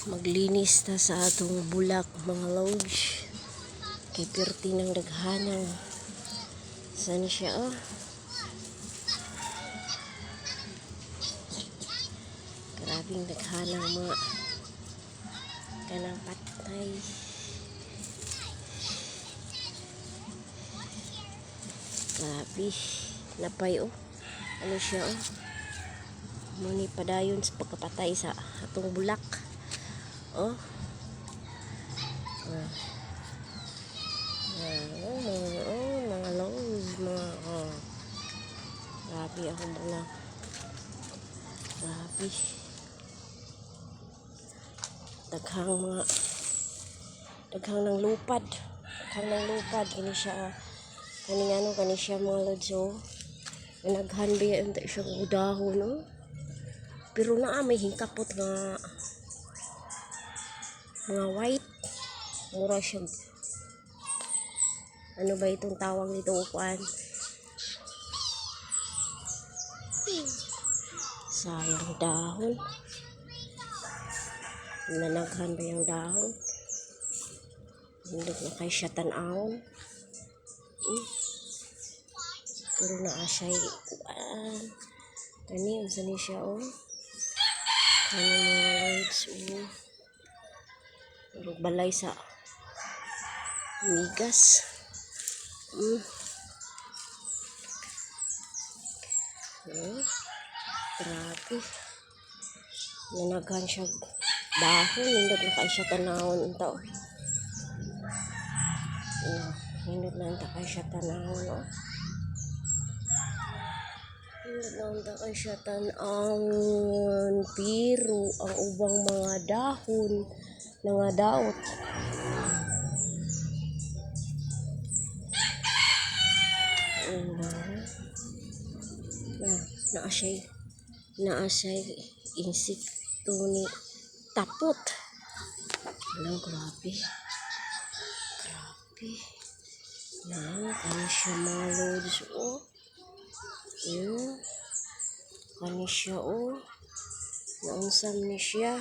Maglinis ta sa atong bulak mga lods. Kay perti ng daghanang. Saan siya Grabing daghanang mga kanang patay. Grabe. Napay Ano siya Muni padayon sa pagkapatay sa atong bulak. Mga lows, grabe ako mga grabe. Daghang ng lupad. Kani siya kani siya mga lods naghan biya unta siya dahon pero naa may hingkapot nga mga white mura siya ano ba itong tawag nito upuan sayang dahon nanaghan ba yung dahon hindi na kay siya tanawon pero naa siya kani unsa ni siya kani mga lods balay sa migas grabe nanaghan siya dahon hindi na kay siya tanawon unta hindi na unta kay siya tanawon pero ang ubang mga dahon nga daot naa siya insekto ni tapot. Grabe kani siya mga lods kani siya naunsam ni siya